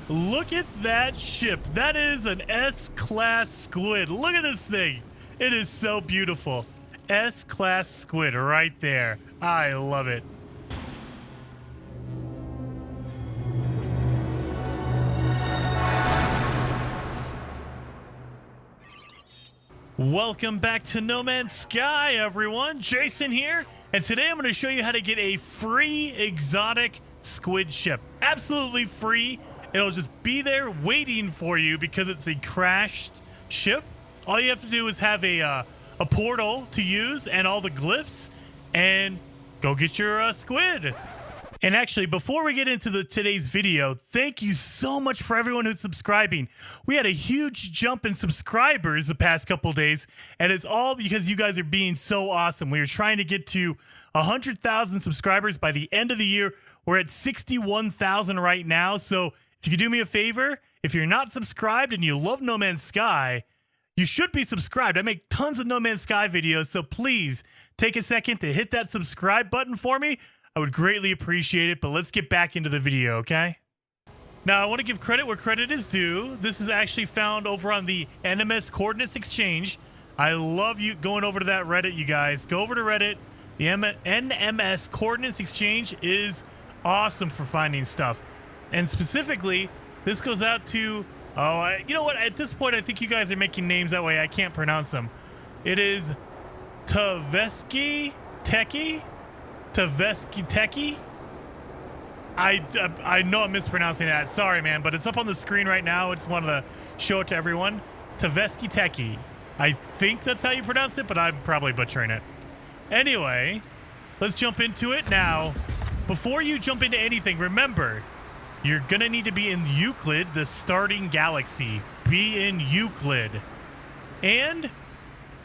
Look at that ship. That is an S-class Squid. Look at this thing. It is so beautiful. S-class Squid right there. I love it. Welcome back to No Man's Sky, everyone. Jason here, and today I'm going to show you how to get a free exotic squid ship. Absolutely free. It'll just be there waiting for you because it's a crashed ship. All you have to do is have a portal to use and all the glyphs, and go get your squid. And actually, before we get into today's video, thank you so much for everyone who's subscribing. We had a huge jump in subscribers the past couple days, and it's all because you guys are being so awesome. We are trying to get to 100,000 subscribers by the end of the year. We're at 61,000 right now, so if you could do me a favor, if you're not subscribed and you love No Man's Sky, you should be subscribed. I make tons of No Man's Sky videos, so please take a second to hit that subscribe button for me. I would greatly appreciate it, but let's get back into the video, okay? Now, I want to give credit where credit is due. This is actually found over on the NMS Coordinates Exchange. I love you going over to that Reddit, you guys. Go over to Reddit. The NMS Coordinates Exchange is awesome for finding stuff. And specifically, this goes out to... you know what? At this point, I think you guys are making names that way. I can't pronounce them. It is Tavesky Teki? Tavesky Teki? I know I'm mispronouncing that. Sorry, man, but it's up on the screen right now. I just wanted to show it to everyone. Tavesky Teki. I think that's how you pronounce it, but I'm probably butchering it. Anyway, let's jump into it. Now, before you jump into anything, remember, you're going to need to be in Euclid, the starting galaxy. Be in Euclid. And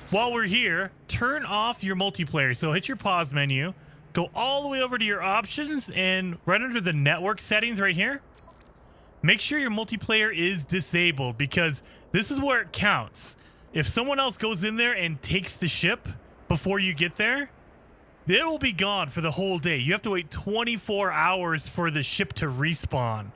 while we're here, turn off your multiplayer. So hit your pause menu. Go all the way over to your options, and right under the network settings right here, make sure your multiplayer is disabled, because this is where it counts. If someone else goes in there and takes the ship before you get there, it will be gone for the whole day. You have to wait 24 hours for the ship to respawn.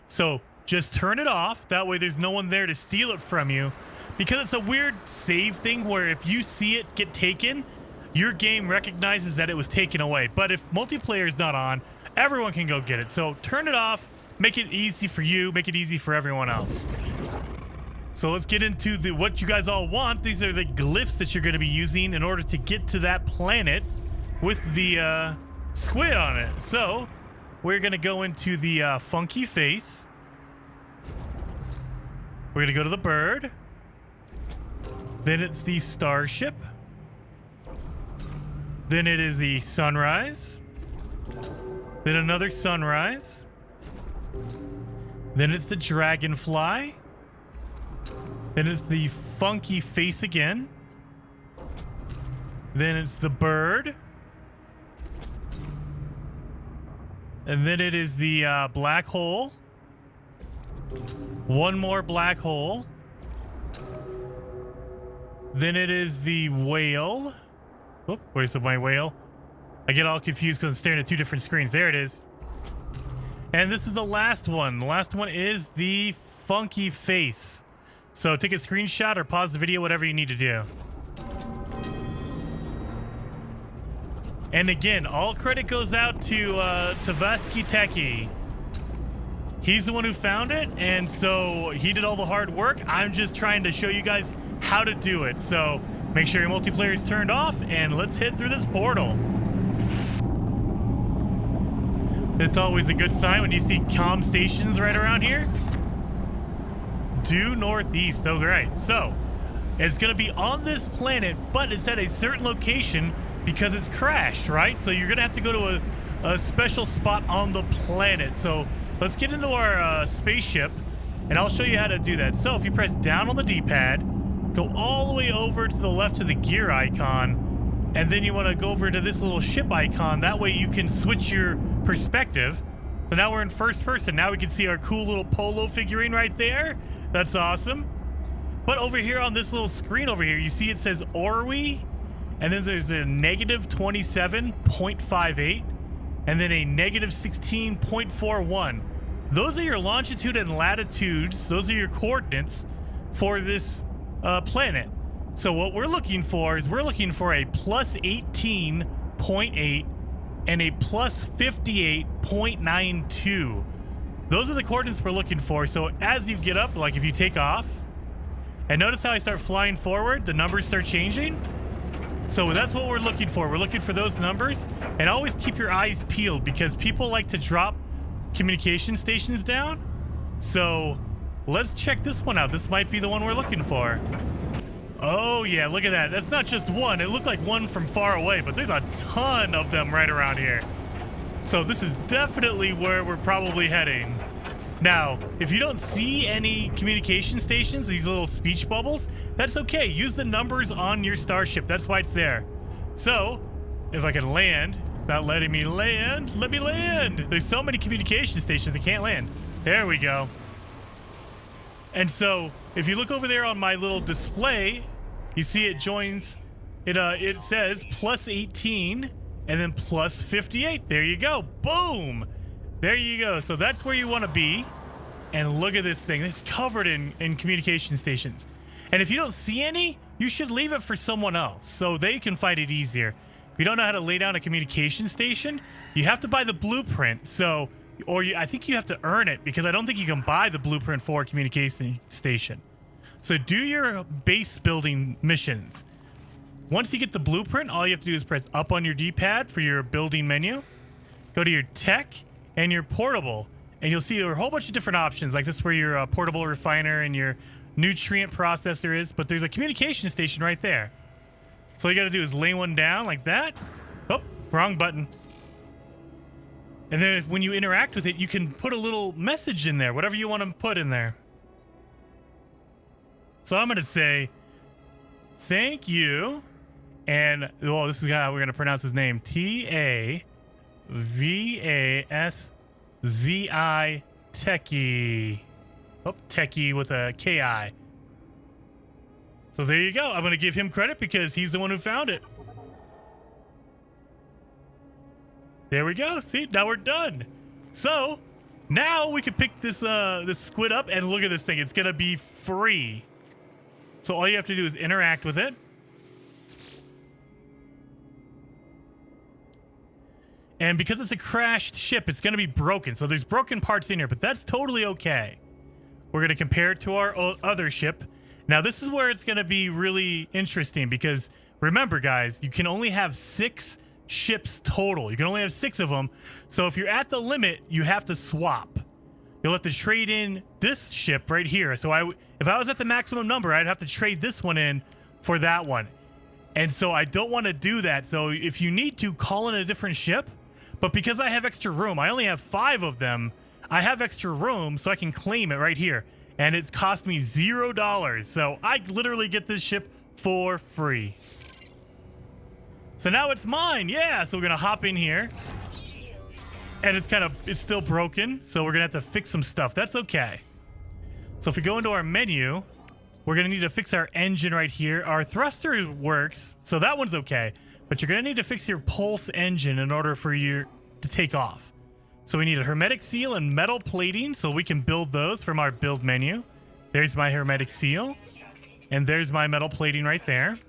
So just turn it off. That way there's no one there to steal it from you, because it's a weird save thing where if you see it get taken, your game recognizes that it was taken away. But if multiplayer is not on, everyone can go get it. So turn it off, make it easy for you, make it easy for everyone else. So let's get into what you guys all want. These are the glyphs that you're going to be using in order to get to that planet with the squid on it. So we're going to go into the funky face. We're going to go to the bird. Then it's the starship. Then it is the sunrise. Then another sunrise. Then it's the dragonfly. Then it's the funky face again. Then it's the bird. And then it is the black hole. One more black hole. Then it is the whale. Whoop, where's my whale? I get all confused because I'm staring at two different screens. There it is. And this is the last one. The last one is the funky face. So take a screenshot or pause the video, whatever you need to do. And again, all credit goes out to Tavesky Teki. He's the one who found it, and so he did all the hard work. I'm just trying to show you guys how to do it. So make sure your multiplayer is turned off, and let's head through this portal. It's always a good sign when you see comm stations right around here. Due northeast. Oh, great. So it's going to be on this planet, but it's at a certain location because it's crashed, right? So you're going to have to go to a special spot on the planet. So let's get into our spaceship, and I'll show you how to do that. So if you press down on the D-pad, go all the way over to the left of the gear icon, and then you want to go over to this little ship icon. That way you can switch your perspective. So now we're in first person. Now we can see our cool little polo figurine right there. That's awesome. But over here on this little screen over here, you see it says Orwe, and then there's a negative 27.58, and then a negative 16.41. those are your longitude and latitudes. Those are your coordinates for this planet. So what we're looking for is we're looking for a plus 18.8 and a plus 58.92. Those are the coordinates we're looking for. So as you get up, like if you take off, and notice how I start flying forward, the numbers start changing. So that's what we're looking for. We're looking for those numbers, and always keep your eyes peeled because people like to drop communication stations down. So let's check this one out. This might be the one we're looking for. Oh yeah, look at that. That's not just one. It looked like one from far away, but there's a ton of them right around here. So this is definitely where we're probably heading. Now, if you don't see any communication stations, these little speech bubbles, that's okay. Use the numbers on your starship. That's why it's there. So, if I can land, it's not letting me land. Let me land. There's so many communication stations, I can't land. There we go. And so, if you look over there on my little display, you see it joins, it says plus 18 and then plus 58. There you go. Boom. There you go. So that's where you want to be. And look at this thing. It's covered in communication stations. And if you don't see any, you should leave it for someone else so they can find it easier. If you don't know how to lay down a communication station, you have to buy the blueprint. So, I think you have to earn it because I don't think you can buy the blueprint for a communication station. So do your base building missions. Once you get the blueprint, all you have to do is press up on your D-pad for your building menu. Go to your tech and your portable, and you'll see there are a whole bunch of different options. Like this, where your portable refiner and your nutrient processor is. But there's a communication station right there. So all you got to do is lay one down like that. Oh, wrong button. And then when you interact with it, you can put a little message in there, whatever you want to put in there. So I'm going to say, thank you. And, oh, this is how we're going to pronounce his name. Tavasi Techie. Oh, Techie with a Ki. So there you go. I'm going to give him credit because he's the one who found it. There we go. See, now we're done. So now we can pick this this squid up and look at this thing. It's going to be free. So all you have to do is interact with it. And because it's a crashed ship, it's going to be broken. So there's broken parts in here, but that's totally okay. We're going to compare it to our other ship. Now, this is where it's going to be really interesting because remember, guys, you can only have 6 ships total. You can only have 6 of them. So if you're at the limit, you have to swap. You'll have to trade in this ship right here. So if I was at the maximum number, I'd have to trade this one in for that one. And so I don't want to do that. So if you need to, call in a different ship. But because I have extra room, I only have 5 of them. I have extra room, so I can claim it right here. And it's cost me $0. So I literally get this ship for free. So now it's mine. Yeah, so we're going to hop in here. And it's still broken. So we're going to have to fix some stuff. That's okay. So if we go into our menu, we're going to need to fix our engine right here. Our thruster works, so that one's okay. But you're going to need to fix your pulse engine in order for you to take off. So we need a hermetic seal and metal plating, so we can build those from our build menu. There's my hermetic seal. And there's my metal plating right there.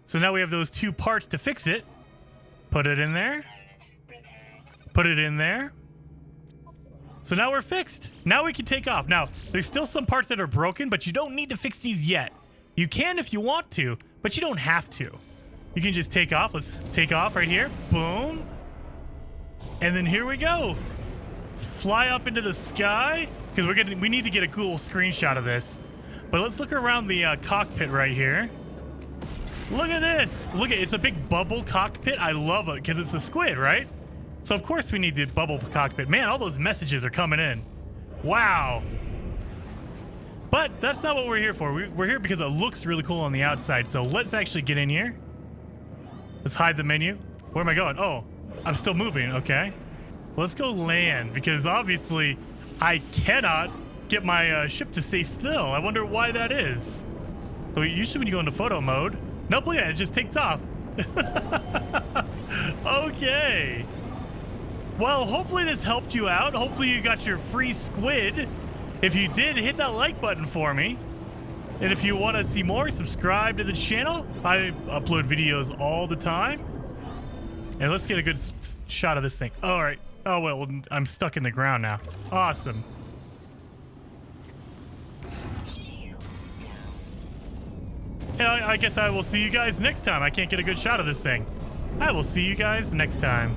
So now we have those 2 parts to fix it. Put it in there. Put it in there. So now we're fixed. Now we can take off. Now, there's still some parts that are broken, but you don't need to fix these yet. You can if you want to, but you don't have to. You can just take off. Let's take off right here. Boom. And then here we go. Let's fly up into the sky because we need to get a cool screenshot of this. But let's look around the cockpit right here. Look at this. Look at it's a big bubble cockpit. I love it because it's a squid, right? So of course we need the bubble cockpit. Man, all those messages are coming in. Wow. But that's not what we're here for. We're here because it looks really cool on the outside. So let's actually get in here. Let's hide the menu. Where am I going? Oh, I'm still moving. Okay. Let's go land because obviously I cannot get my ship to stay still. I wonder why that is. So usually when you go into photo mode, nope, look at it, it just takes off. Okay. Well, hopefully this helped you out. Hopefully you got your free squid. If you did, hit that like button for me. And if you want to see more, subscribe to the channel. I upload videos all the time. And let's get a good shot of this thing. All right. Oh, well, I'm stuck in the ground now. Awesome. Yeah, I guess I will see you guys next time. I can't get a good shot of this thing. I will see you guys next time.